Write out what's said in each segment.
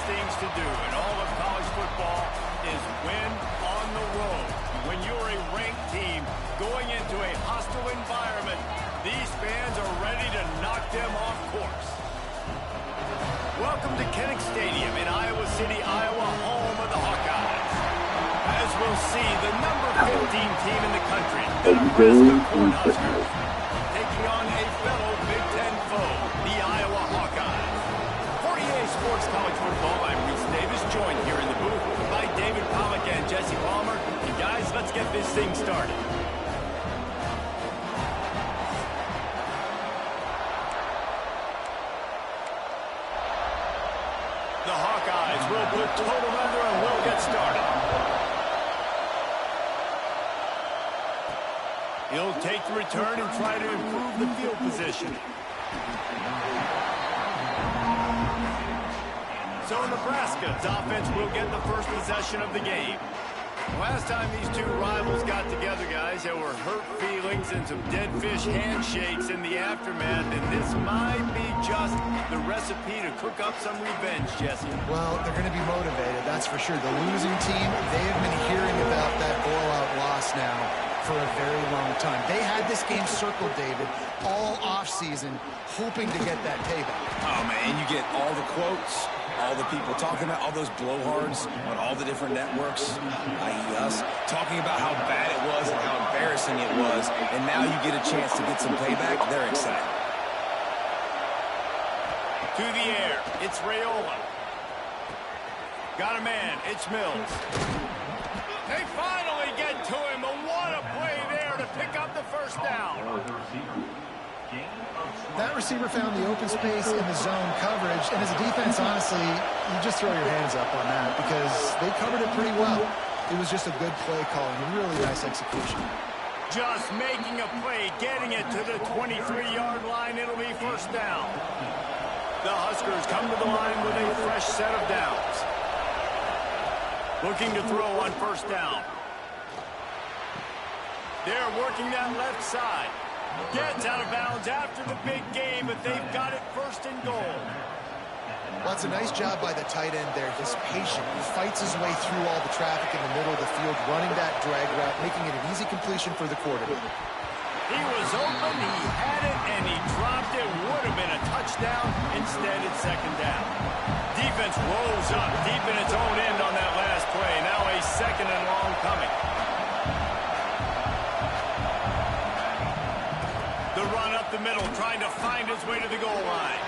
things to do in all of college football is win on the road. When you're a ranked team going into a hostile environment, these fans are ready to knock them off course. Welcome to Ncaa Stadium in Iowa City, Iowa, home of the Hawkeyes. As we'll see, the number 15 team in the country, the Nebraska Cornhuskers, taking on a fellow Big Ten foe, the Iowa Hawkeyes. For EA Sports College Football, I'm Reese Davis, joined here in the booth by David Pollack and Jesse Palmer. And guys, let's get this thing started. The Hawkeyes will put total under and we'll get started. He'll take the return and try to improve the field position. So Nebraska's offense will get the first possession of the game. Last time these two rivals got together, guys, there were hurt feelings and some dead fish handshakes in the aftermath, and this might be just the recipe to cook up some revenge, Jesse. Well, they're going to be motivated, that's for sure. The losing team, they have been hearing about that blowout loss now for a very long time. They had this game circled, David, all offseason, hoping to get that payback. Oh, man, you get all the quotes, all the people talking about all those blowhards on all the different networks, i.e. us, talking about how bad it was and how embarrassing it was, and now you get a chance to get some payback. They're excited. To the air, it's Raiola. Got a man, it's Mills. They finally get to him, and what a play there to pick up the first down. That receiver found the open space in the zone coverage, and as a defense, honestly, you just throw your hands up on that because they covered it pretty well. It was just a good play call and really nice execution. Just making a play, getting it to the 23-yard line. It'll be first down. The Huskers come to the line with a fresh set of downs. Looking to throw on first down. They're working that left side. Gets out of bounds after the big game, but they've got it first and goal. Well, it's a nice job by the tight end there. He's patient. He fights his way through all the traffic in the middle of the field, running that drag route, making it an easy completion for the quarterback. He was open, he had it, and he dropped it. Would have been a touchdown. Instead, it's second down. Defense rolls up deep in its own end on that last play. Now a second and long coming. The run up the middle, trying to find his way to the goal line.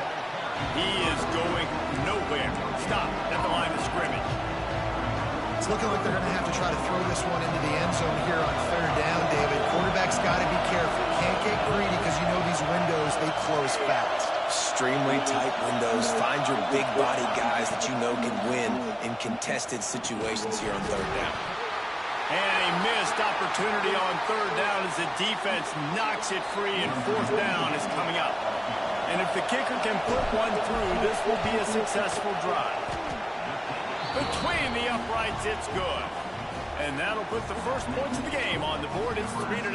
He is going nowhere. Stop at the line of scrimmage. It's looking like they're going to have to try to throw this one into the end zone here on third down, David. Quarterback's got to be careful. Can't get greedy because you know these windows, they close fast. Extremely tight windows. Find your big body guys that you know can win in contested situations here on third down. And a missed opportunity on third down as the defense knocks it free, and fourth down is coming up. And if the kicker can put one through, this will be a successful drive. Between the uprights, it's good. And that'll put the first points of the game on the board. It's 3-0.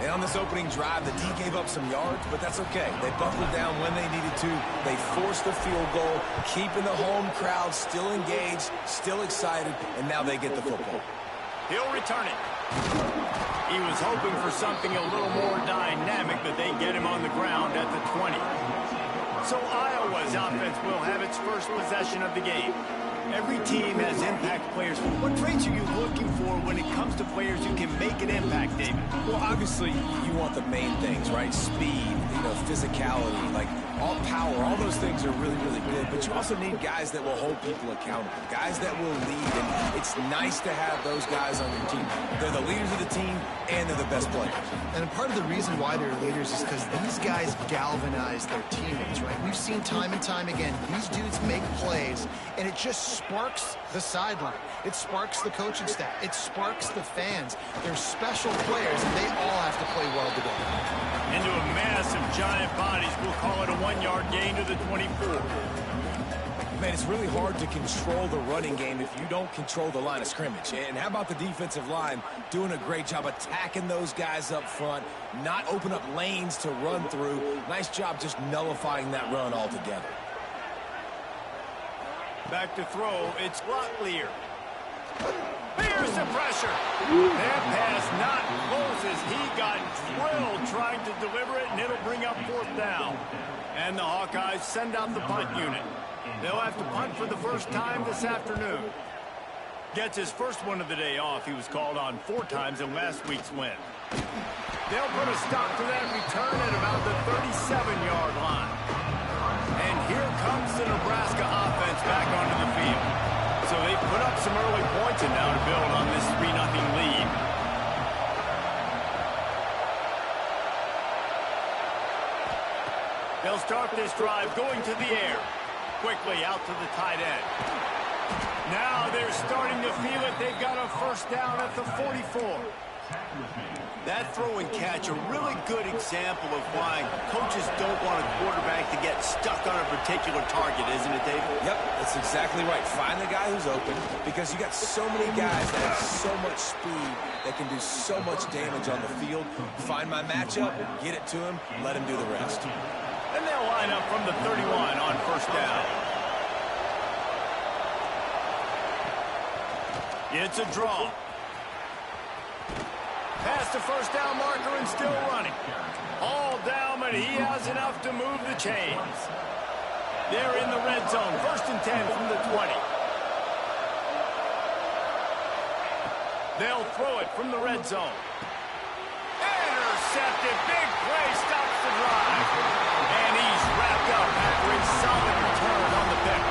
And on this opening drive, the D gave up some yards, but that's okay. They buckled down when they needed to. They forced the field goal, keeping the home crowd still engaged, still excited, and now they get the football. He'll return it. He was hoping for something a little more dynamic, but they get him on the ground at the 20. So Iowa's offense will have its first possession of the game. Every team has impact players. What traits are you looking for when it comes to players who can make an impact, David? Well, obviously, you want the main things, right? Speed, physicality, like all power, all those things are really, really good. But you also need guys that will hold people accountable, guys that will lead. And it's nice to have those guys on your team. They're the leaders of the team, and they're the best players. And part of the reason why they're leaders is because these guys galvanize their teammates, right? We've seen time and time again, these dudes make plays, and it just sparks the sideline. It sparks the coaching staff. It sparks the fans. They're special players, and they all have to play well together. Into a mass of giant bodies. We'll call it a 1-yard gain to the 24. Man, it's really hard to control the running game if you don't control the line of scrimmage. And how about the defensive line doing a great job attacking those guys up front, not open up lanes to run through. Nice job just nullifying that run altogether. Back to throw, it's Locklear. Here's the pressure. That pass not close as he got drilled trying to deliver it, and it'll bring up 4th down. And the Hawkeyes send out the punt unit. They'll have to punt for the first time this afternoon. Gets his first one of the day off. He was called on 4 times in last week's win. They'll put a stop to that return at about the 37-yard line. And here comes the Nebraska offense back onto the field. So they put up some early points and now to build on this 3-0 lead. They'll start this drive going to the air. Quickly out to the tight end. Now they're starting to feel it. They've got a first down at the 44. That throw and catch, a really good example of why coaches don't want a quarterback to get stuck on a particular target, isn't it, David? Yep, that's exactly right. Find the guy who's open because you got so many guys that have so much speed that can do so much damage on the field. Find my matchup, get it to him, let him do the rest. And they'll line up from the 31 on first down. It's a draw. Past the first down marker and still running. All down, but he has enough to move the chains. They're in the red zone. 1st and 10 from the 20. They'll throw it from the red zone. Intercepted. Big play stops the drive. And he's wrapped up after a solid return on the pick.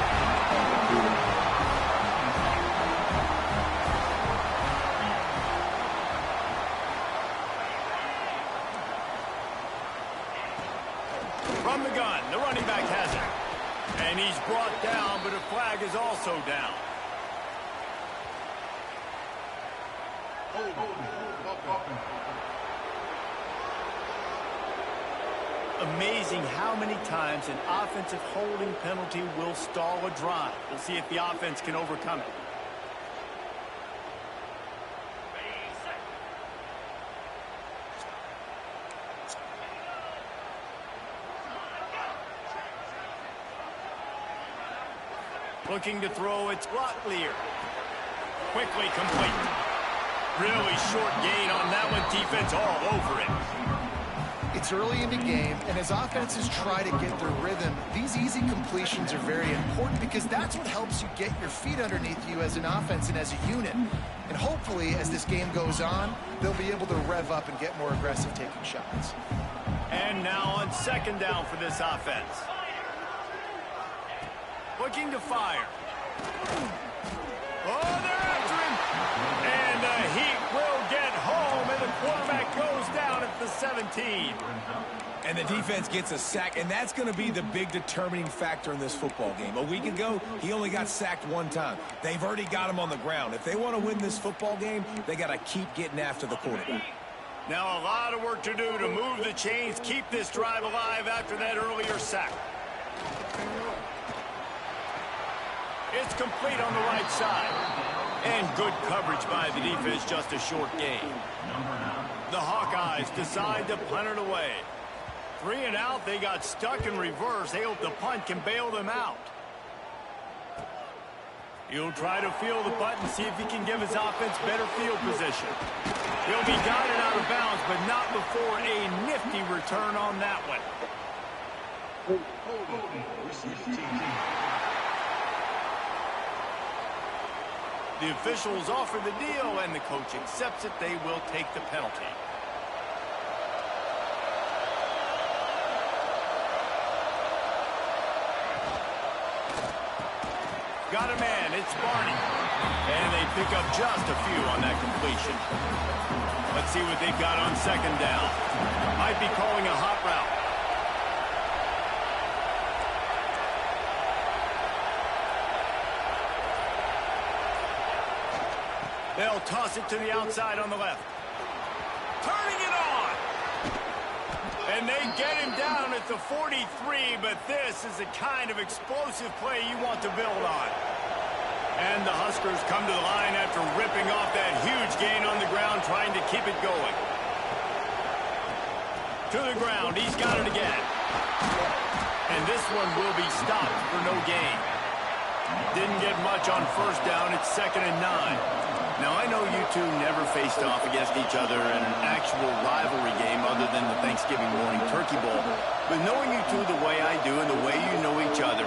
From the gun, the running back has it. And he's brought down, but a flag is also down. Amazing how many times an offensive holding penalty will stall a drive. We'll see if the offense can overcome it. Looking to throw, it's Locklear. Quickly complete. Really short gain on that one. Defense all over it. It's early in the game, and as offenses try to get their rhythm, these easy completions are very important because that's what helps you get your feet underneath you as an offense and as a unit. And hopefully, as this game goes on, they'll be able to rev up and get more aggressive taking shots. And now on 2nd down for this offense. Looking to fire. Oh, they're after him. And the Heat will get home, and the quarterback goes down at the 17. And the defense gets a sack, and that's going to be the big determining factor in this football game. A week ago, he only got sacked 1 time. They've already got him on the ground. If they want to win this football game, they got to keep getting after the quarterback. Now a lot of work to do to move the chains, keep this drive alive after that earlier sack. It's complete on the right side. And good coverage by the defense, just a short gain. The Hawkeyes decide to punt it away. 3 and out, they got stuck in reverse. They hope the punt can bail them out. He'll try to field the punt and see if he can give his offense better field position. He'll be guided out of bounds, but not before a nifty return on that one. The officials offer the deal, and the coach accepts it. They will take the penalty. Got a man, it's Barney. And they pick up just a few on that completion. Let's see what they've got on 2nd down. Might be calling a hot route. They'll toss it to the outside on the left. Turning it on. And they get him down at the 43, but this is the kind of explosive play you want to build on. And the Huskers come to the line after ripping off that huge gain on the ground, trying to keep it going. To the ground, he's got it again. And this one will be stopped for no gain. Didn't get much on first down. It's 2nd and 9. Now, I know you two never faced off against each other in an actual rivalry game other than the Thanksgiving morning turkey bowl. But knowing you two the way I do and the way you know each other,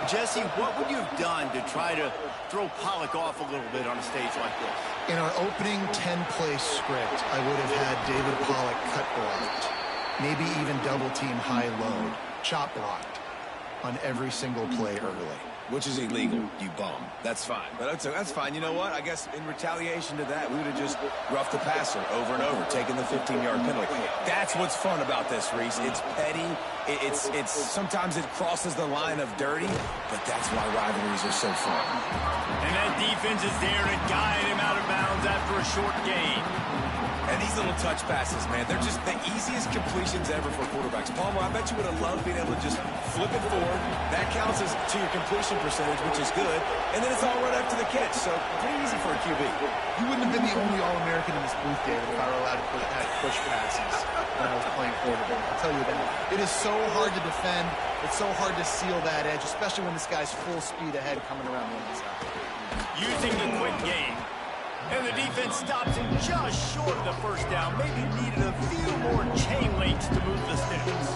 Jesse, what would you have done to try to throw Pollock off a little bit on a stage like this? In our opening 10-play script, I would have had David Pollock cut blocked, maybe even double-team high-load, chop blocked on every single play early. Which is illegal, you bum. That's fine. But that's fine. You know what? I guess in retaliation to that, we would have just roughed the passer over and over, taking the 15-yard penalty. That's what's fun about this, Reese. It's petty. It's sometimes it crosses the line of dirty, but that's why rivalries are so fun. And that defense is there to guide him out of bounds after a short gain. And these little touch passes, man, they're just the easiest completions ever for quarterbacks. Palmer, I bet you would have loved being able to just flip it forward. That counts as to your completion percentage, which is good. And then it's all right after the catch, so pretty easy for a QB. You wouldn't have been the only All-American in this booth, David, if I were allowed to have push passes when I was playing quarterback. I'll tell you that. It is so hard to defend. It's so hard to seal that edge, especially when this guy's full speed ahead coming around the inside. Using the quick game. And the defense stops him just short of the first down. Maybe needed a few more chain links to move the sticks.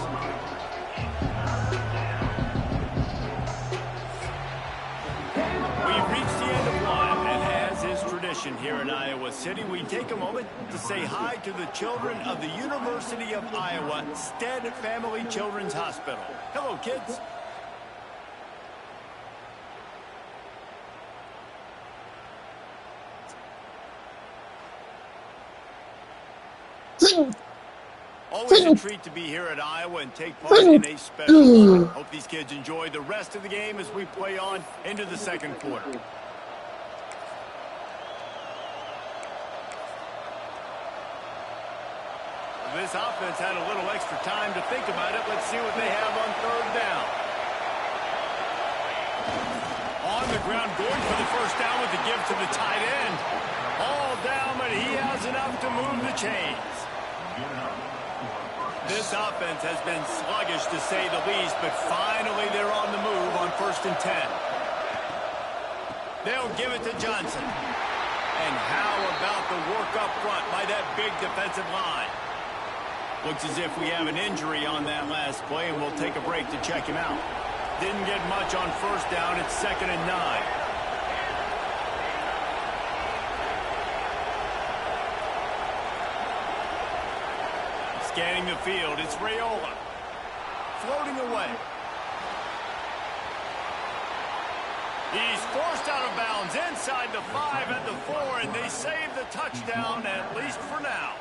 We've reached the end of one, and as is tradition here in Iowa City, we take a moment to say hi to the children of the University of Iowa Stead Family Children's Hospital. Hello, kids. Always a treat to be here at Iowa and take part in a special one. Hope these kids enjoy the rest of the game as we play on into the second quarter. This offense had a little extra time to think about it. Let's see what they have on third down. On the ground, going for the first down with the give to the tight end. All down, but he has enough to move the chains. This offense has been sluggish, to say the least, but finally they're on the move on 1st and 10. They'll give it to Johnson. And how about the work up front by that big defensive line? Looks as if we have an injury on that last play, and we'll take a break to check him out. Didn't get much on first down. It's 2nd and 9. Scanning the field, it's Raiola. Floating away. He's forced out of bounds inside the 5 at the 4, and they save the touchdown, at least for now.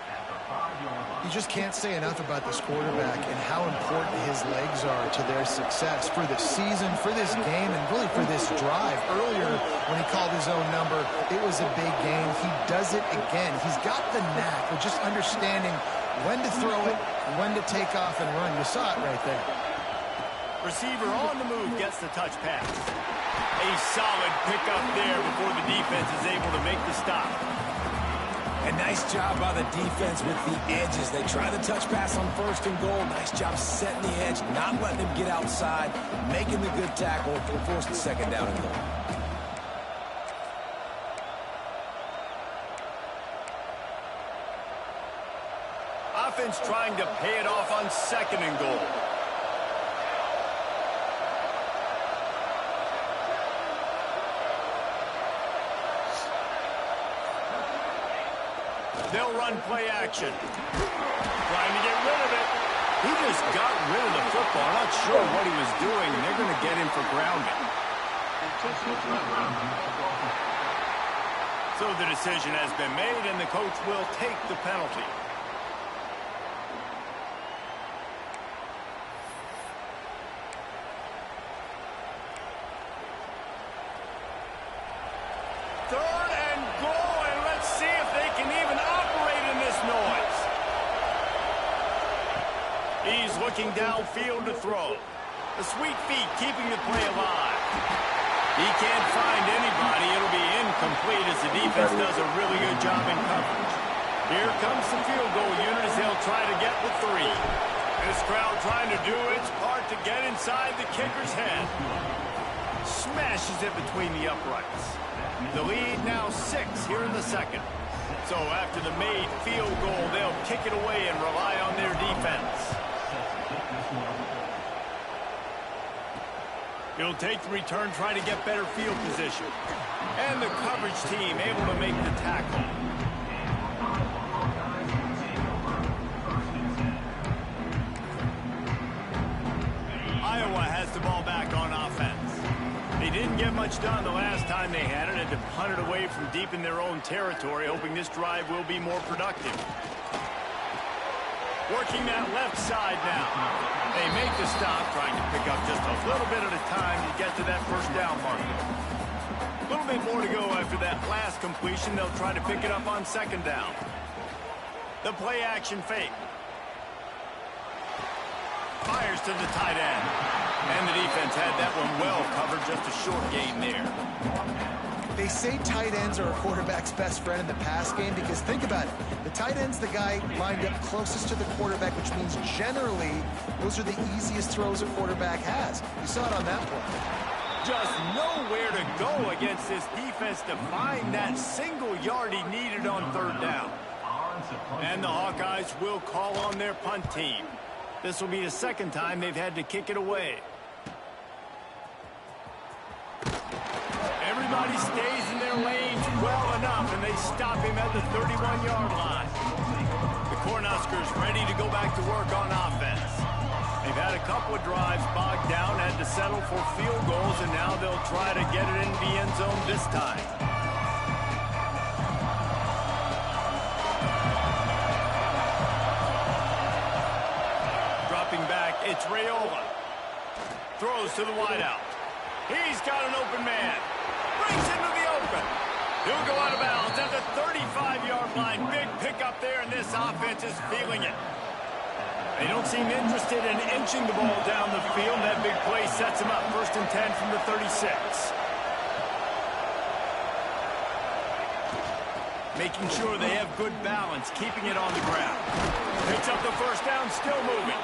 You just can't say enough about this quarterback and how important his legs are to their success for the season, for this game, and really for this drive. Earlier, when he called his own number, it was a big game. He does it again. He's got the knack of just understanding when to throw it, when to take off and run. You saw it right there. Receiver on the move gets the touch pass. A solid pickup there before the defense is able to make the stop. A nice job by the defense with the edges. They try the touch pass on 1st and goal. Nice job setting the edge, not letting him get outside, making the good tackle, and force the 2nd down and goal. Offense trying to pay it off on 2nd and goal. They'll run play action. Trying to get rid of it. He just got rid of the football. Not sure what he was doing. They're going to get him for grounding. So the decision has been made, and the coach will take the penalty. Third and goal, and let's see if they can even operate in this noise. He's looking downfield to throw. The sweet feet keeping the play alive. He can't find anybody. It'll be incomplete as the defense does a really good job in coverage. Here comes the field goal unit as they'll try to get the 3. This crowd trying to do its part to get inside the kicker's head. Smashes it between the uprights. The lead now 6 here in the second. So after the made field goal, they'll kick it away and rely on their defense. He'll take the return, trying to get better field position. And the coverage team able to make the tackle. Iowa has the ball back on offense. They didn't get much done the last time they had it, and to punt it away from deep in their own territory, hoping this drive will be more productive. Working that left side now. They make the stop, trying to pick up just a little bit at a time to get to that first down marker. A little bit more to go after that last completion. They'll try to pick it up on second down. The play action fake. Fires to the tight end. And the defense had that one well covered, just a short gain there. They say tight ends are a quarterback's best friend in the pass game because think about it. The tight end's the guy lined up closest to the quarterback, which means generally those are the easiest throws a quarterback has. You saw it on that play. Just nowhere to go against this defense to find that single yard he needed on third down. And the Hawkeyes will call on their punt team. This will be the second time they've had to kick it away. Everybody stays in their lanes well enough, and they stop him at the 31-yard line. The Cornhuskers ready to go back to work on offense. They've had a couple of drives bogged down, had to settle for field goals, and now they'll try to get it into the end zone this time. Dropping back, it's Raiola. Throws to the wideout. He's got an open man. Brings into the open. He'll go out of bounds at the 35-yard line. Big pickup there, and this offense is feeling it. They don't seem interested in inching the ball down the field. That big play sets them up. 1st and 10 from the 36. Making sure they have good balance, keeping it on the ground. Picks up the first down, still moving.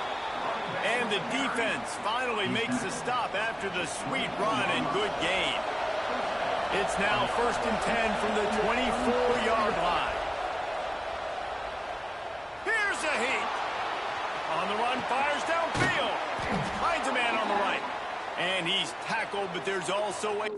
And the defense finally makes the stop after the sweet run and good gain. It's now 1st and 10 from the 24-yard line. Here's a heat. On the run, fires downfield. Finds a man on the right. And he's tackled, but there's also a...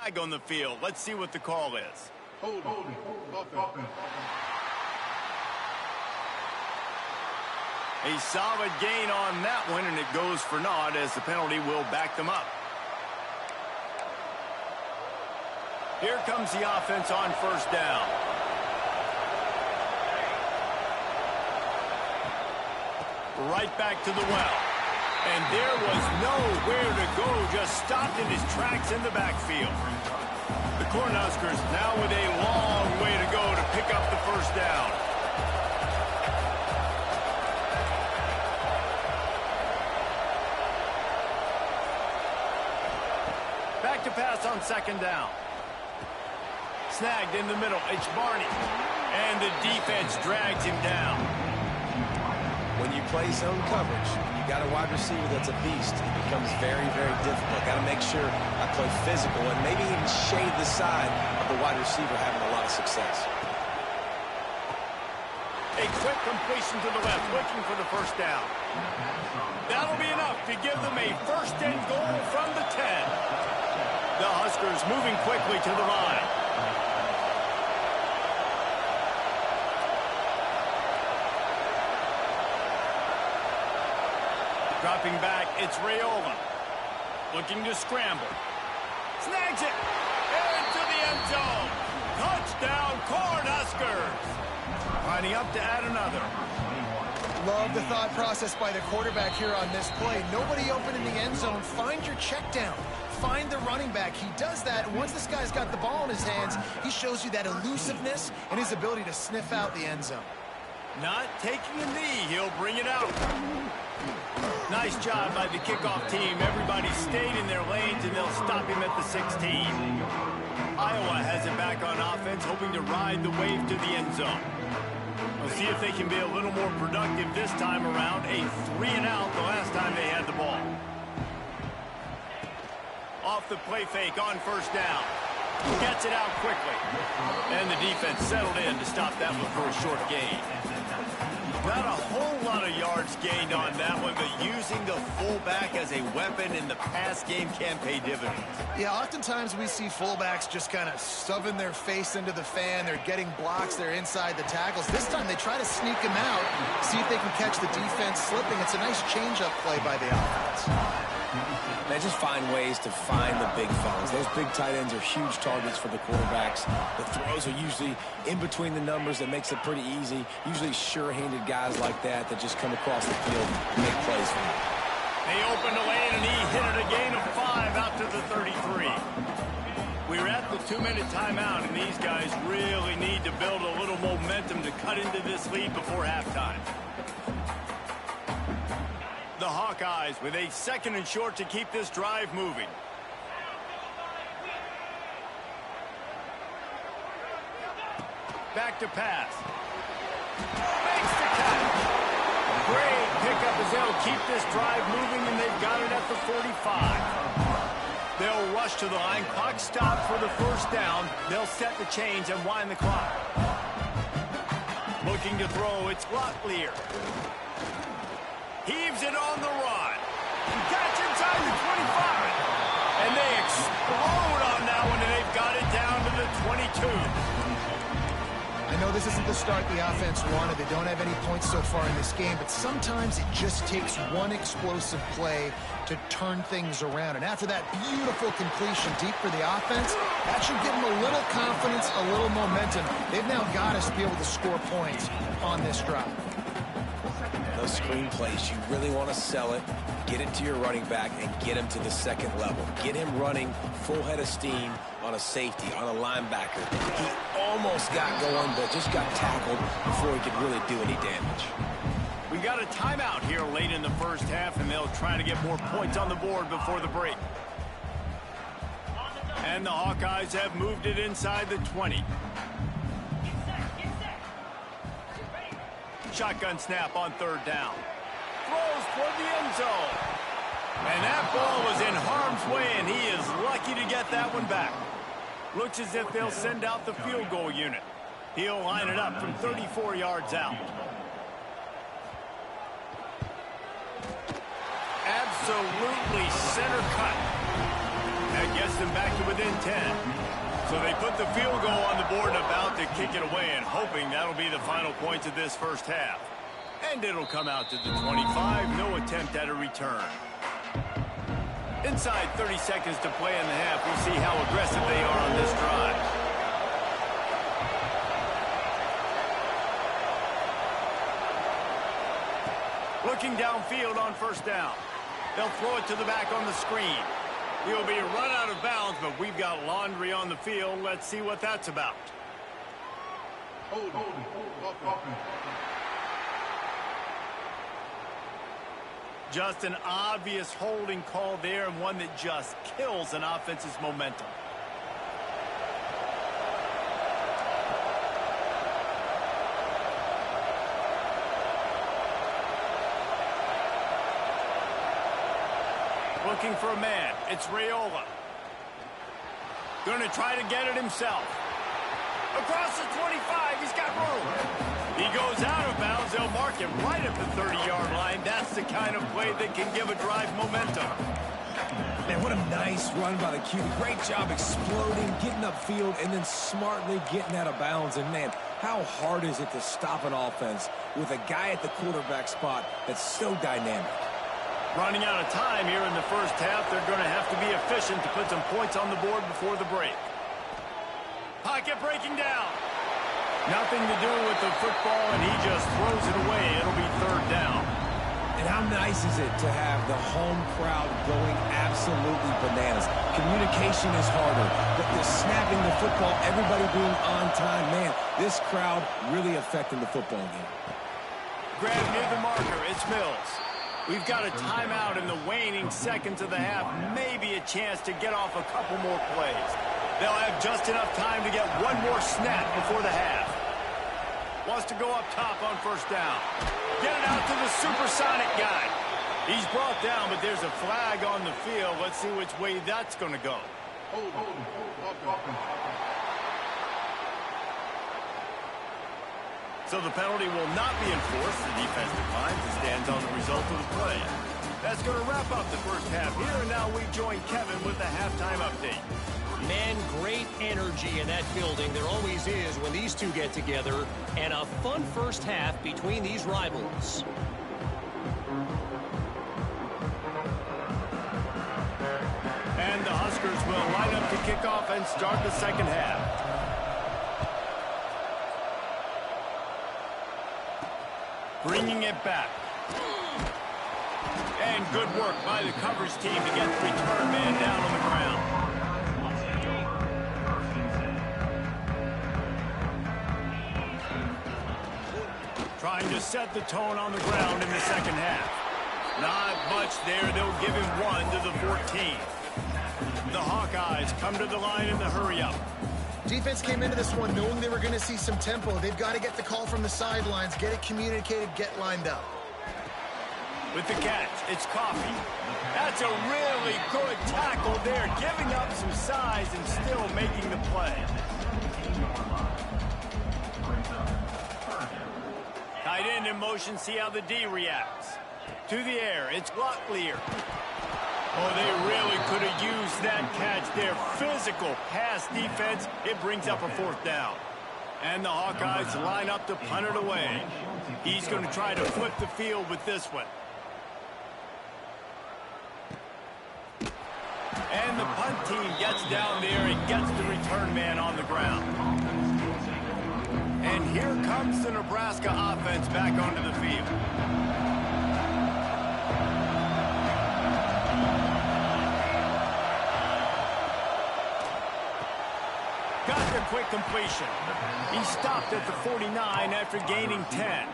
flag on the field. Let's see what the call is. Holding. Offense. A solid gain on that one, and it goes for naught as the penalty will back them up. Here comes the offense on first down. Right back to the well. And there was nowhere to go, just stopped in his tracks in the backfield. The Cornhuskers now with a long way to go to pick up the first down. Back to pass on second down. Snagged in the middle. It's Barney. And the defense drags him down. When you play zone coverage, you got a wide receiver that's a beast. It becomes very, very difficult. Got to make sure I play physical and maybe even shade the side of the wide receiver having a lot of success. A quick completion to the left, looking for the first down. That'll be enough to give them a first and goal from the 10. The Huskers moving quickly to the line. Dropping back, it's Raiola. Looking to scramble. Snags it. Into the end zone. Touchdown, Cornhuskers. Lining up to add another. Love the thought process by the quarterback here on this play. Nobody open in the end zone. Find your check down. Find the running back. He does that. Once this guy's got the ball in his hands, he shows you that elusiveness and his ability to sniff out the end zone. Not taking a knee. He'll bring it out. Nice job by the kickoff team. Everybody stayed in their lanes, and they'll stop him at the 16. Iowa has it back on offense, hoping to ride the wave to the end zone. We'll see if they can be a little more productive this time around. A 3-and-out the last time they had the ball. Off the play fake on first down. Gets it out quickly. And the defense settled in to stop that one for a short gain. Not a whole lot of yards gained on that one, but using the fullback as a weapon in the pass game can pay dividends. Yeah, oftentimes we see fullbacks just kind of shoving their face into the fan. They're getting blocks. They're inside the tackles. This time they try to sneak him out, see if they can catch the defense slipping. It's a nice change-up play by the offense. They just find ways to find the big fellas. Those big tight ends are huge targets for the quarterbacks. The throws are usually in between the numbers. That makes it pretty easy. Usually sure-handed guys like that just come across the field and make plays for them. They opened the lane, and he hit it a gain of 5 out to the 33. We're at the 2-minute timeout, and these guys really need to build a little momentum to cut into this lead before halftime. The Hawkeyes with a 2nd and short to keep this drive moving. Back to pass. Makes the catch. Great pickup as they'll keep this drive moving, and they've got it at the 45. They'll rush to the line. Clock stopped for the first down. They'll set the chains and wind the clock. Looking to throw, it's Locklear. Heaves it on the run. Catch inside the 25. And they explode on that one, and they've got it down to the 22. I know this isn't the start the offense wanted. They don't have any points so far in this game, but sometimes it just takes one explosive play to turn things around. And after that beautiful completion deep for the offense, that should give them a little confidence, a little momentum. They've now got us to be able to score points on this drive. Those screen plays, you really want to sell it, get it to your running back, and get him to the second level. Get him running full head of steam on a safety, on a linebacker. He almost got going, but just got tackled before he could really do any damage. We got a timeout here late in the first half, and they'll try to get more points on the board before the break. And the Hawkeyes have moved it inside the 20. Shotgun snap on third down. Throws toward the end zone. And that ball was in harm's way, and he is lucky to get that one back. Looks as if they'll send out the field goal unit. He'll line it up from 34 yards out. Absolutely center cut. That gets them back to within 10. So they put the field goal on the board and about to kick it away and hoping that'll be the final points of this first half. And it'll come out to the 25, no attempt at a return. Inside 30 seconds to play in the half, we'll see how aggressive they are on this drive. Looking downfield on first down. They'll throw it to the back on the screen. He'll be run out of bounds, but we've got laundry on the field. Let's see what that's about. Hold. Offense. Just an obvious holding call there, and one that just kills an offense's momentum. Looking for a man. It's Raiola. Going to try to get it himself. Across the 25, he's got room. He goes out of bounds. They'll mark him right at the 30-yard line. That's the kind of play that can give a drive momentum. Man, what a nice run by the QB. Great job exploding, getting upfield, and then smartly getting out of bounds. And, man, how hard is it to stop an offense with a guy at the quarterback spot that's so dynamic? Running out of time here in the first half. They're going to have to be efficient to put some points on the board before the break. Pocket breaking down. Nothing to do with the football, and he just throws it away. It'll be third down. And how nice is it to have the home crowd going absolutely bananas? Communication is harder, but the snapping the football, everybody being on time, man, this crowd really affecting the football game. Grab near the marker. It's Mills. We've got a timeout in the waning seconds of the half. Maybe a chance to get off a couple more plays. They'll have just enough time to get one more snap before the half. Wants to go up top on first down. Get it out to the supersonic guy. He's brought down, but there's a flag on the field. Let's see which way that's going to go. Hold. Offense. So the penalty will not be enforced. The defense declines and stands on the result of the play. That's going to wrap up the first half here, and now we join Kevin with the halftime update. Man, great energy in that building. There always is when these two get together, and a fun first half between these rivals. And the Huskers will line up to kick off and start the second half. Bringing it back. And good work by the coverage team to get the return man down on the ground. Trying to set the tone on the ground in the second half. Not much there. They'll give him one to the 14. The Hawkeyes come to the line in the hurry-up. Defense came into this one knowing they were going to see some tempo. They've got to get the call from the sidelines, get it communicated, get lined up. With the catch, it's Coffee. That's a really good tackle there, giving up some size and still making the play. Tight end in motion, see how the D reacts. To the air, it's Locklear. Oh, they really could have used that catch there. Physical pass defense. It brings up a fourth down. And the Hawkeyes line up to punt it away. He's going to try to flip the field with this one. And the punt team gets down there and gets the return man on the ground. And here comes the Nebraska offense back onto the field. Got the quick completion. He stopped at the 49 after gaining 10.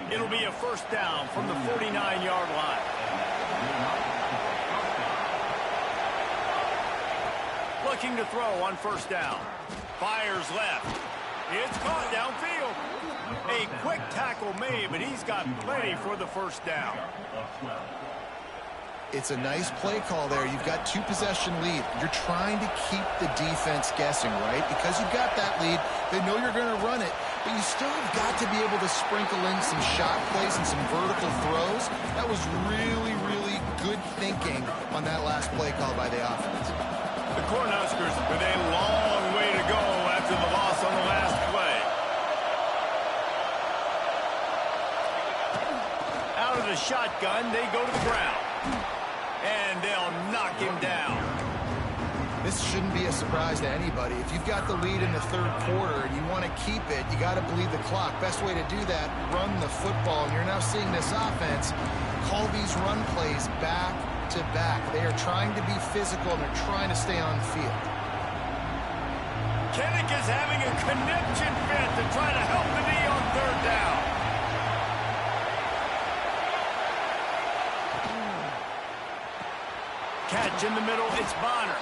It'll be a first down from the 49-yard line. Looking to throw on first down. Fires left. It's caught downfield. A quick tackle made, but he's got plenty for the first down. It's a nice play call there. You've got two-possession lead. You're trying to keep the defense guessing, right? Because you've got that lead, they know you're going to run it. but you still have got to be able to sprinkle in some shot plays and some vertical throws. That was really, really good thinking on that last play call by the offense. The Cornhuskers with a long way to go after the loss on the last play. Out of the shotgun, they go to the ground. And they'll knock him down. This shouldn't be a surprise to anybody. If you've got the lead in the third quarter and you want to keep it, you got to bleed the clock. Best way to do that, run the football. And you're now seeing this offense call these run plays back to back. They are trying to be physical and they're trying to stay on the field. Kinnick is having a connection fit to try to help the knee on third down. Catch in the middle, it's Bonner.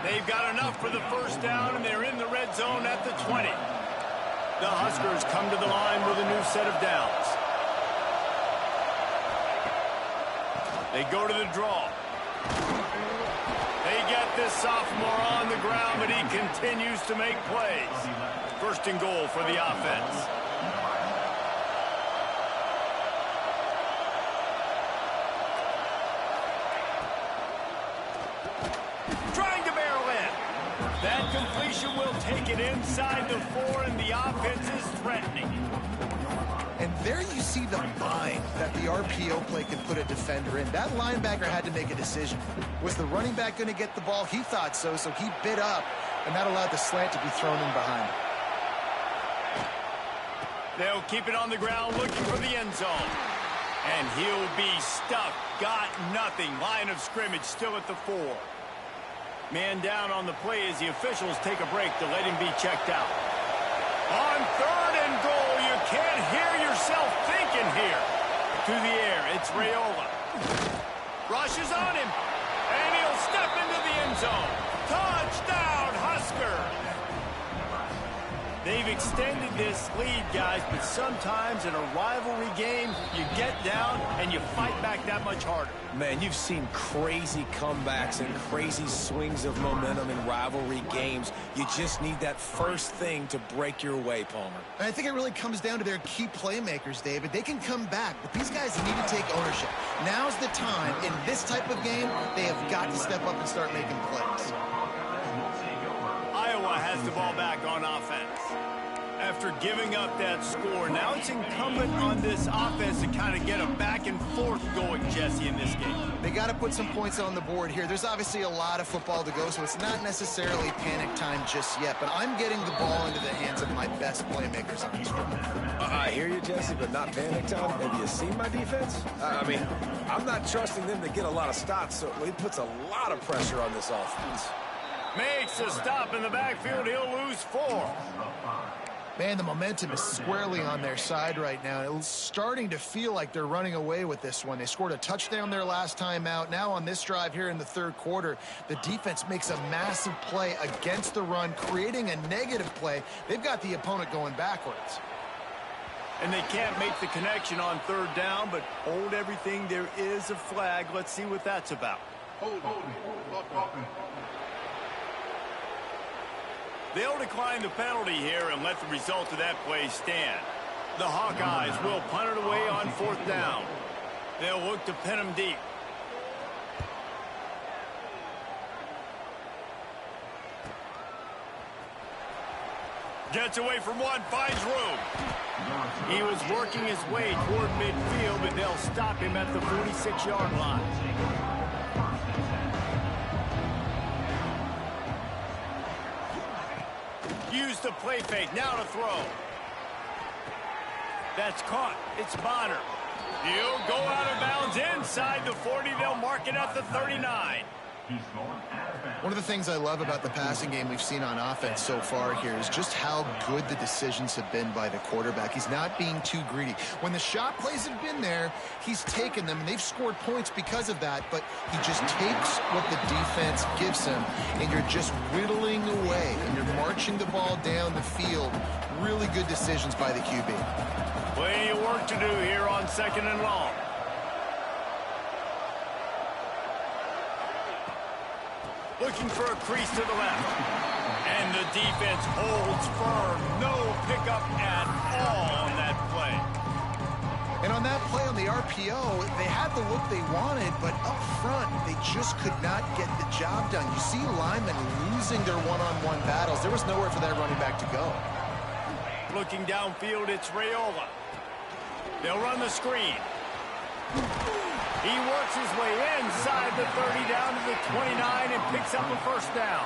They've got enough for the first down, and they're in the red zone at the 20. The Huskers come to the line with a new set of downs. They go to the draw. They get this sophomore on the ground, but he continues to make plays. First and goal for the offense. Trying to barrel in. That completion will take it inside the 4, and the offense is threatening. And there you see the bind that the RPO play can put a defender in. That linebacker had to make a decision. Was the running back going to get the ball? He thought so, so he bit up, and that allowed the slant to be thrown in behind him. They'll keep it on the ground looking for the end zone. And he'll be stuck. Got nothing. Line of scrimmage still at the 4. Man down on the play as the officials take a break to let him be checked out. On third and goal, you can't hear yourself thinking here. To the air, it's Raiola. Rushes on him, and he'll step into the end zone. Touchdown, Huskers! They've extended this lead, guys, but sometimes in a rivalry game, you get down and you fight back that much harder. Man, you've seen crazy comebacks and crazy swings of momentum in rivalry games. You just need that first thing to break your way, Palmer. And I think it really comes down to their key playmakers, David. They can come back, but these guys need to take ownership. Now's the time. In this type of game, they have got to step up and start making plays. Iowa has the ball back on offense. After giving up that score, now it's incumbent on this offense to kind of get a back and forth going, Jesse, in this game. They got to put some points on the board here. There's obviously a lot of football to go, so it's not necessarily panic time just yet, but I'm getting the ball into the hands of my best playmakers on this field. I hear you, Jesse, but not panic time. Have you seen my defense? I mean, I'm not trusting them to get a lot of stops, so it puts a lot of pressure on this offense. Makes a stop in the backfield. He'll lose 4. Man, the momentum is squarely on their side right now. It's starting to feel like they're running away with this one. They scored a touchdown their last time out. Now on this drive here in the third quarter, the defense makes a massive play against the run, creating a negative play. They've got the opponent going backwards. And they can't make the connection on third down, but hold everything. There is a flag. Let's see what that's about. Hold. They'll decline the penalty here and let the result of that play stand. The Hawkeyes will punt it away on fourth down. They'll look to pin him deep. Gets away from one, finds room. He was working his way toward midfield, but they'll stop him at the 46-yard line. Use the play fake, now to throw. That's caught, it's Bonner. He'll go out of bounds inside the 40, they'll mark it at the 39. One of the things I love about the passing game we've seen on offense so far here is just how good the decisions have been by the quarterback. He's not being too greedy. When the shot plays have been there, he's taken them, and they've scored points because of that, but he just takes what the defense gives him, and you're just whittling away, and you're marching the ball down the field. Really good decisions by the QB. Plenty of work to do here on second and long. Looking for a crease to the left. And the defense holds firm. No pickup at all on that play. And on that play on the RPO, they had the look they wanted, but up front, they just could not get the job done. You see linemen losing their one-on-one battles. There was nowhere for that running back to go. Looking downfield, it's Raiola. They'll run the screen. He works his way inside the 30 down to the 29 and picks up a first down.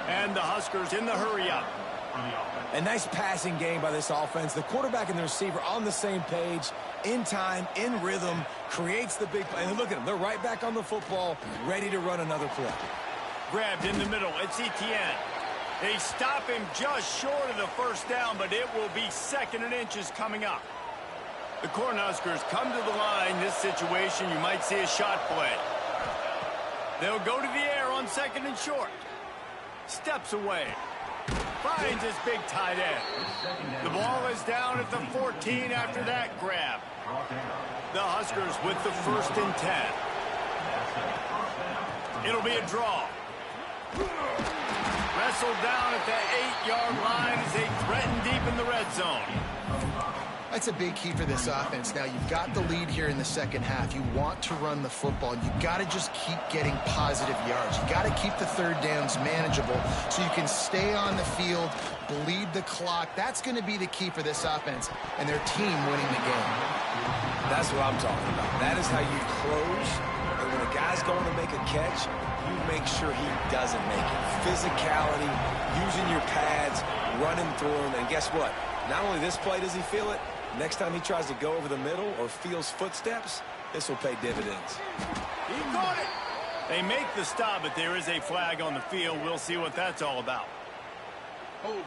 And the Huskers in the hurry-up. A nice passing game by this offense. The quarterback and the receiver on the same page, in time, in rhythm, creates the big play. And look at them. They're right back on the football, ready to run another play. Grabbed in the middle. It's Etienne. They stop him just short of the first down, but it will be 2nd and inches coming up. The Cornhuskers come to the line. This situation, you might see a shot play. They'll go to the air on 2nd and short. Steps away. Finds his big tight end. The ball is down at the 14 after that grab. The Huskers with the 1st and 10. It'll be a draw. Wrestled down at the 8-yard line as they threaten deep in the red zone. That's a big key for this offense. Now, you've got the lead here in the second half. You want to run the football. You've got to just keep getting positive yards. You've got to keep the third downs manageable so you can stay on the field, bleed the clock. That's going to be the key for this offense and their team winning the game. That's what I'm talking about. That is how you close. And when a guy's going to make a catch, you make sure he doesn't make it. Physicality, using your pads, running through them. And guess what? Not only this play does he feel it, next time he tries to go over the middle or feels footsteps, this will pay dividends. He caught it. They make the stop, but there is a flag on the field. We'll see what that's all about. Hold.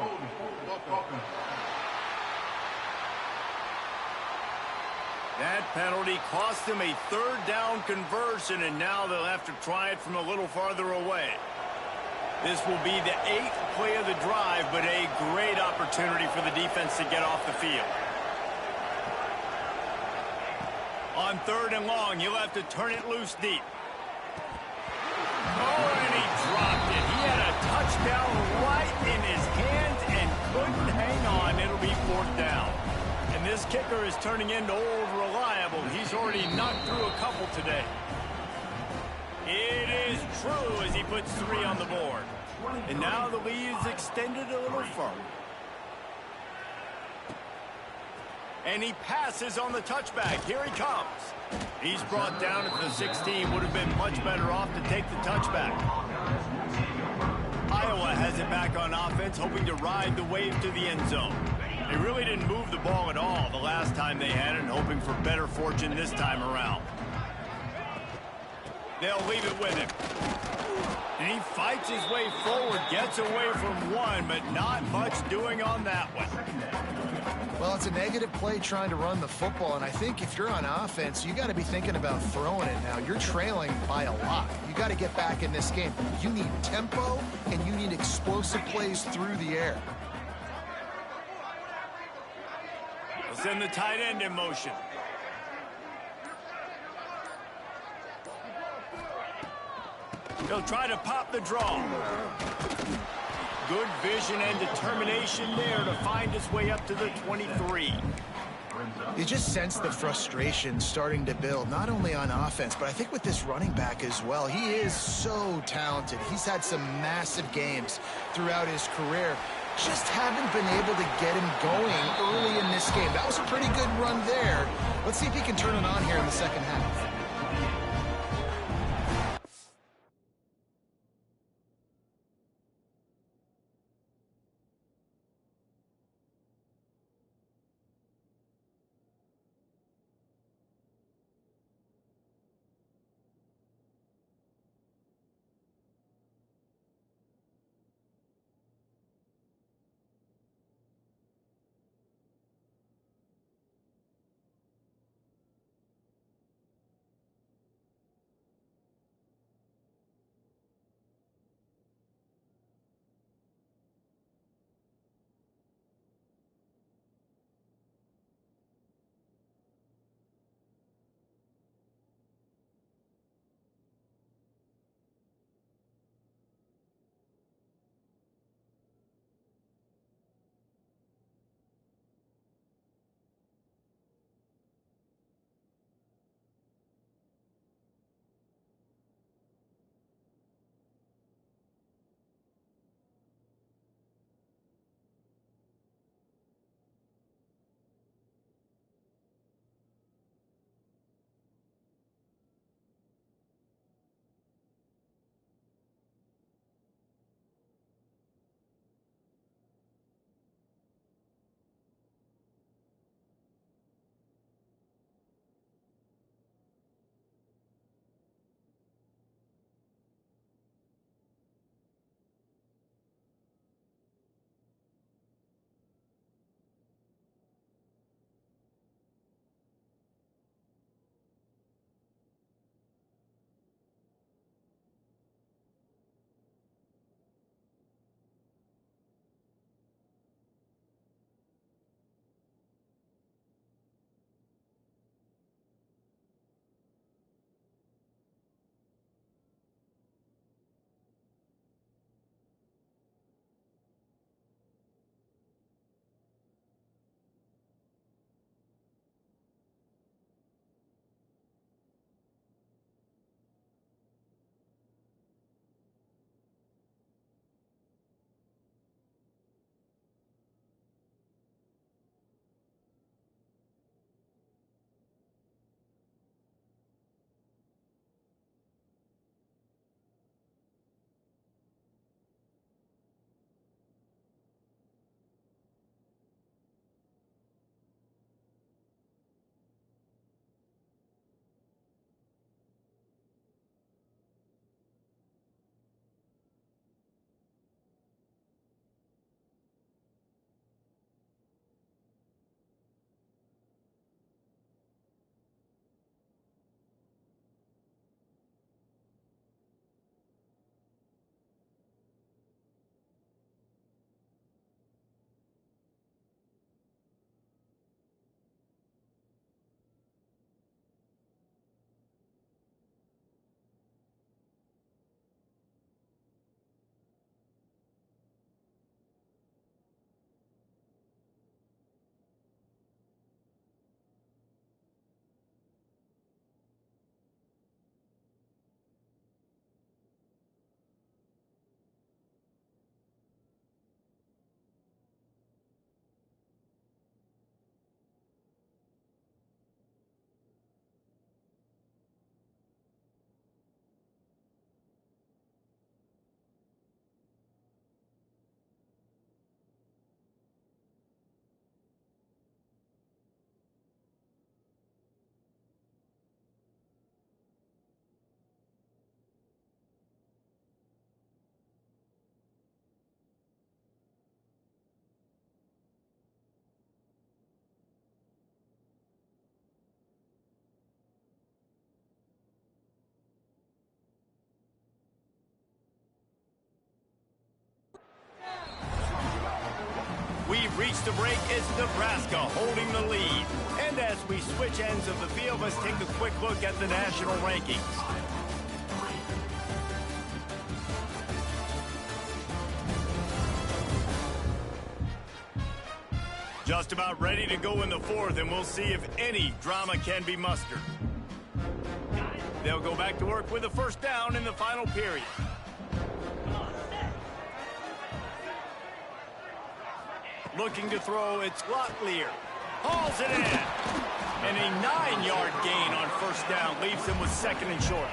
That penalty cost them a 3rd down conversion, and now they'll have to try it from a little farther away. This will be the 8th play of the drive, but a great opportunity for the defense to get off the field. On 3rd and long, you'll have to turn it loose deep. Oh, and he dropped it. He had a touchdown right in his hands and couldn't hang on. It'll be 4th down. And this kicker is turning into old reliable. He's already knocked through a couple today. It is true as he puts 3 on the board. And now the lead is extended a little further. And he passes on the touchback. Here he comes. He's brought down at the 16. Would have been much better off to take the touchback. Iowa has it back on offense, hoping to ride the wave to the end zone. They really didn't move the ball at all the last time they had it, and hoping for better fortune this time around. They'll leave it with him. And he fights his way forward, gets away from one, but not much doing on that one. Well, it's a negative play trying to run the football, and I think if you're on offense, you got to be thinking about throwing it now. You're trailing by a lot. You got to get back in this game. You need tempo, and you need explosive plays through the air. They'll send the tight end in motion. He'll try to pop the draw. Good vision and determination there to find his way up to the 23. You just sense the frustration starting to build, not only on offense, but I think with this running back as well. He is so talented. He's had some massive games throughout his career. Just haven't been able to get him going early in this game. That was a pretty good run there. Let's see if he can turn it on here in the second half. We've reached the break. It's Nebraska holding the lead. And as we switch ends of the field, let's take a quick look at the national rankings. Just about ready to go in the fourth, and we'll see if any drama can be mustered. They'll go back to work with a first down in the final period. Looking to throw, it's Locklear. Hauls it in. And a 9-yard gain on first down leaves him with second and short.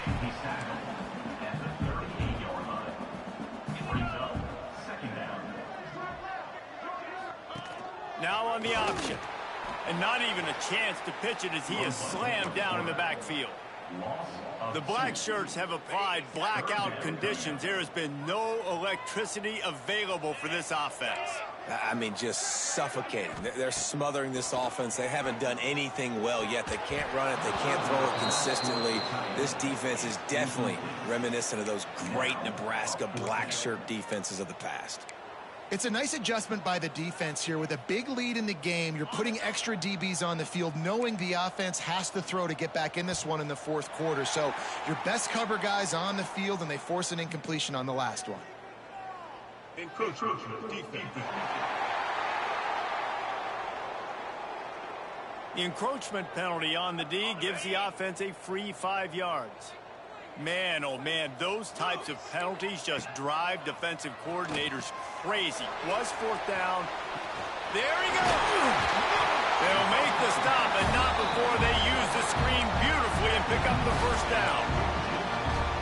Now on the option. And not even a chance to pitch it as he is slammed down in the backfield. The black shirts have applied blackout conditions. There has been no electricity available for this offense. I mean, just suffocating. They're smothering this offense. They haven't done anything well yet. They can't run it. They can't throw it consistently. This defense is definitely reminiscent of those great Nebraska black shirt defenses of the past. It's a nice adjustment by the defense here. With a big lead in the game, you're putting extra DBs on the field, knowing the offense has to throw to get back in this one in the fourth quarter. So your best cover guys on the field, and they force an incompletion on the last one. Encroachment defense. The encroachment penalty on the D gives the offense a free 5 yards. Man, oh man, those types of penalties just drive defensive coordinators crazy. Was fourth down. There he goes. They'll make the stop, and not before they use the screen beautifully and pick up the first down.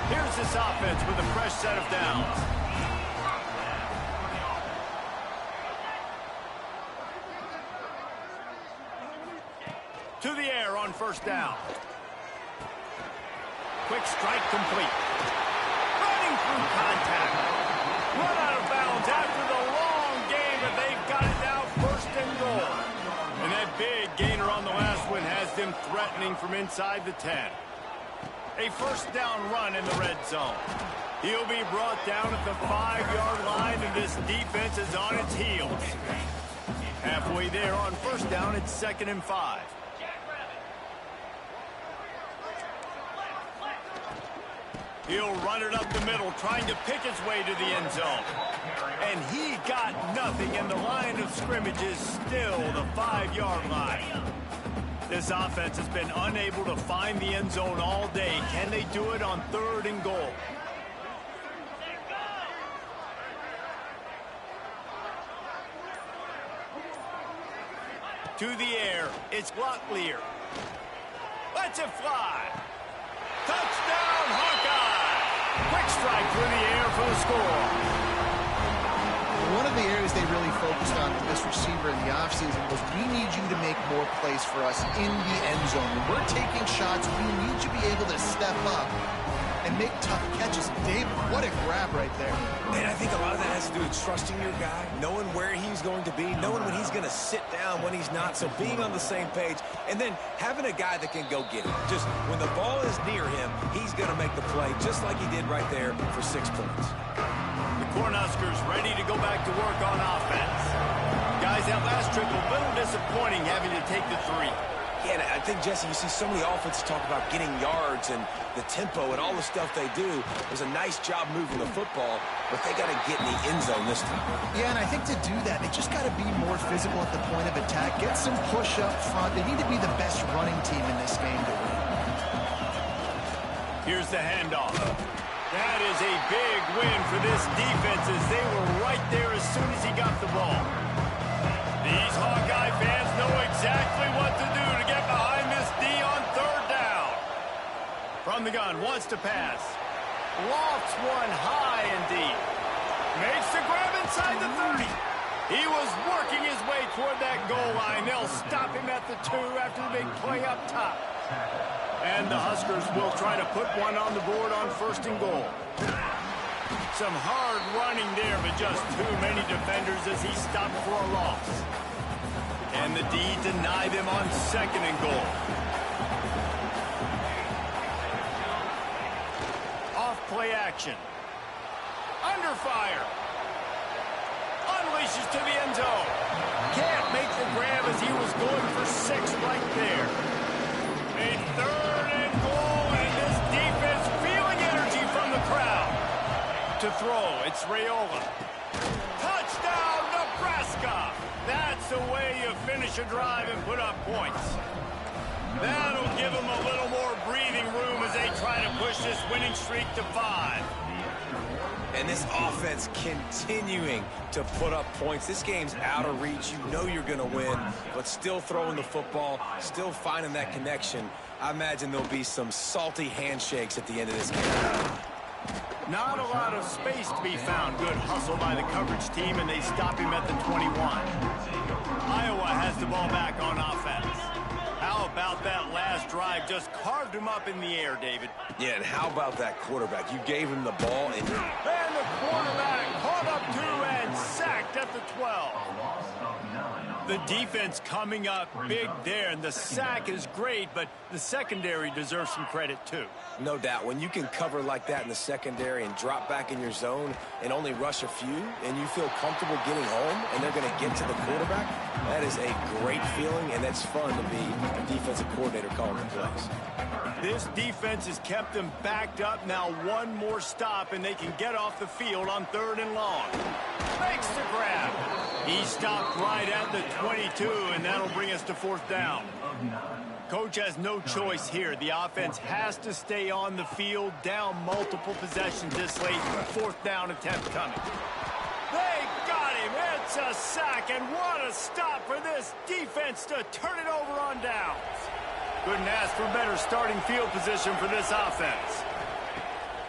Here's this offense with a fresh set of downs. To the air on first down. Quick strike complete. Running through contact. Run out of bounds after the long game, but they've got it now first and goal. And that big gainer on the last one has them threatening from inside the 10. A first down run in the red zone. He'll be brought down at the 5-yard line, and this defense is on its heels. Halfway there on first down, it's 2nd and 5. He'll run it up the middle, trying to pick his way to the end zone. And he got nothing, and the line of scrimmage is still the 5-yard line. This offense has been unable to find the end zone all day. Can they do it on 3rd and goal? To the air, it's Locklear. Lets it fly. Touchdown, Hawkeye! Quick strike through the air for the score. One of the areas they really focused on for this receiver in the offseason was, we need you to make more plays for us in the end zone. When we're taking shots, we need you to be able to step up and make tough catches. Dave, what a grab right there. And I think a lot of that has to do with trusting your guy, knowing where he's going to be, knowing when he's going to sit down, when he's not, so being on the same page, and then having a guy that can go get it. Just when the ball is near him, he's going to make the play, just like he did right there for 6 points. The Cornhuskers ready to go back to work on offense. Guys, that last trip a little disappointing having to take the 3. Yeah, and I think, Jesse, you see so many offenses talk about getting yards and the tempo and all the stuff they do. It was a nice job moving the football, but they got to get in the end zone this time. Yeah, and I think to do that, they just got to be more physical at the point of attack. Get some push up front. They need to be the best running team in this game to win. Here's the handoff. That is a big win for this defense, as they were right there as soon as he got the ball. These Hawkeye fans know exactly what to do to get behind this D on 3rd down. From the gun, wants to pass. Lofts one high and deep. Makes the grab inside the 30. He was working his way toward that goal line. They'll stop him at the 2 after the big play up top. And the Huskers will try to put one on the board on 1st and goal. Some hard running there, but just too many defenders as he stopped for a loss. And the D denied him on 2nd and goal. Off play action. Under fire. Unleashes to the end zone. going for 6 right there. A 3rd and goal, and this defense feeling energy from the crowd. To throw, it's Raiola. Touchdown, Nebraska! That's the way you finish a drive and put up points. That'll give them a little more breathing room as they try to push this winning streak to 5. And this offense continuing to put up points. This game's out of reach. You know you're going to win, but still throwing the football, still finding that connection. I imagine there'll be some salty handshakes at the end of this game. Not a lot of space to be found. Good hustle by the coverage team, and they stop him at the 21. Iowa has the ball back on offense. How about that last drive? Just carved him up in the air, David. Yeah, and how about that quarterback? You gave him the ball, and the quarterback caught up 2 and sacked at the 12. The defense coming up big there, and the sack is great, but the secondary deserves some credit too. No doubt, when you can cover like that in the secondary and drop back in your zone and only rush a few, and you feel comfortable getting home, and they're going to get to the quarterback, that is a great feeling, and that's fun to be a defensive coordinator calling the plays. This defense has kept them backed up. Now one more stop, and they can get off the field on 3rd and long. Makes the grab. He stopped right at the 22, and that'll bring us to 4th down. Coach has no choice here. The offense has to stay on the field, down multiple possessions this late. 4th down attempt coming. They got him. It's a sack, and what a stop for this defense to turn it over on downs. Couldn't ask for better starting field position for this offense.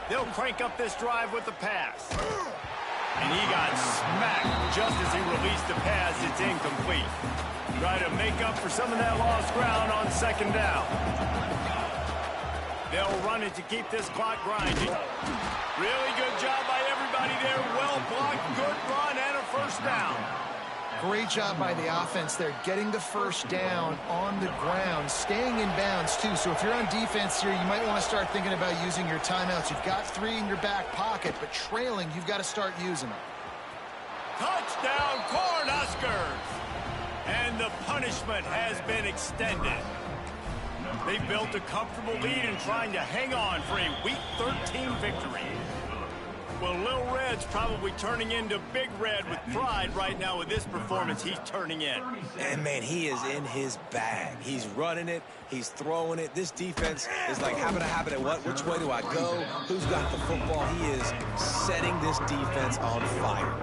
They'll crank up this drive with the pass. And he got smacked just as he released the pass. It's incomplete. Try to make up for some of that lost ground on 2nd down. They'll run it to keep this clock grinding. Really good job by everybody there. Well blocked, good run, and a 1st down. Great job by the offense there, getting the 1st down on the ground, staying in bounds too. So if you're on defense here, you might want to start thinking about using your timeouts. You've got 3 in your back pocket, but trailing, you've got to start using them. Touchdown, Cornhuskers! And the punishment has been extended. They built a comfortable lead and trying to hang on for a Week 13 victory. Well, Lil Red's probably turning into Big Red with pride right now with this performance he's turning in. And, man, he is in his bag. He's running it. He's throwing it. This defense is like, how about it? What? Which way do I go? Who's got the football? He is setting this defense on fire.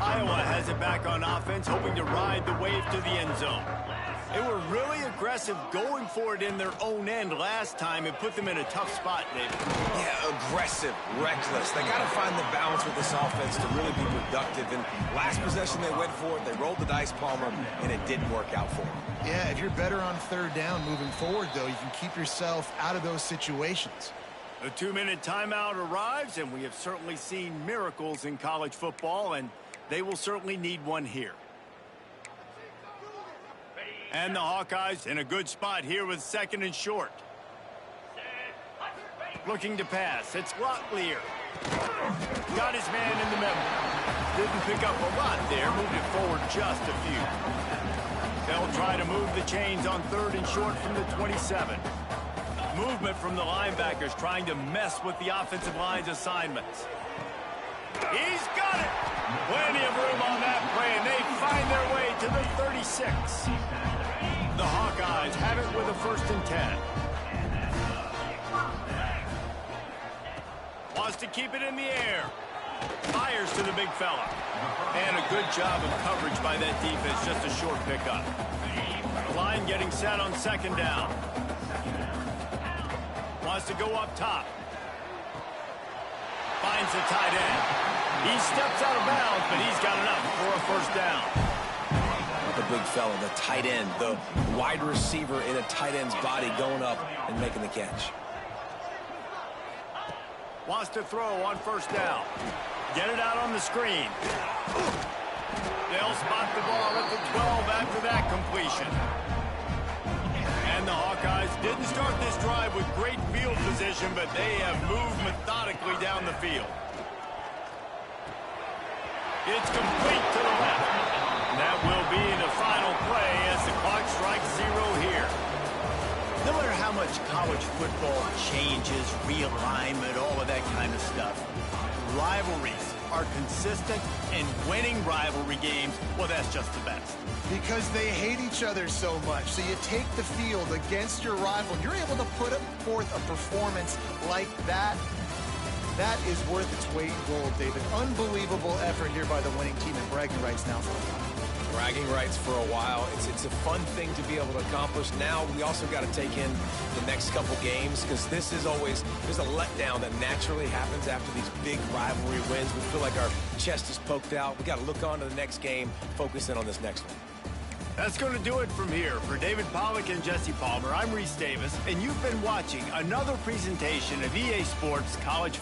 Iowa has it back on offense, hoping to ride the wave to the end zone. They were really aggressive going for it in their own end last time. It put them in a tough spot, David. Yeah, aggressive, reckless. They got to find the balance with this offense to really be productive. And last possession they went for it. They rolled the dice, Palmer, and it didn't work out for them. Yeah, if you're better on 3rd down moving forward, though, you can keep yourself out of those situations. The 2-minute timeout arrives, and we have certainly seen miracles in college football, and they will certainly need one here. And the Hawkeyes in a good spot here with 2nd and short. Looking to pass. It's Locklear. Got his man in the middle. Didn't pick up a lot there. Moved it forward just a few. They'll try to move the chains on 3rd and short from the 27. Movement from the linebackers trying to mess with the offensive line's assignments. He's got it. Plenty of room on that play, and they find their way to the 36. The Hawkeyes have it with a 1st and 10. Wants to keep it in the air. Fires to the big fella. And a good job of coverage by that defense. Just a short pickup. Line getting set on 2nd down. Wants to go up top. Finds the tight end. He steps out of bounds, but he's got enough for a 1st down. The big fella, the tight end, the wide receiver in a tight end's body going up and making the catch. Wants to throw on 1st down. Get it out on the screen. They'll spot the ball at the 12 after that completion. And the Hawkeyes didn't start this drive with great field position, but they have moved methodically down the field. It's complete to the left. That will be the final play as the clock strikes watch college football changes, realignment, all of that kind of stuff. Rivalries are consistent, and winning rivalry games, well, that's just the best. Because they hate each other so much. So you take the field against your rival, you're able to put forth a performance like that. That is worth its weight in gold, David. Unbelievable effort here by the winning team, and bragging rights now for a while. Bragging rights for a while. It's a fun thing to be able to accomplish. Now we also got to take in the next couple games, because this is always, there's a letdown that naturally happens after these big rivalry wins. We feel like our chest is poked out. We got to look on to the next game, focus in on this next one. That's going to do it from here. For David Pollack and Jesse Palmer, I'm Reese Davis, and you've been watching another presentation of EA Sports College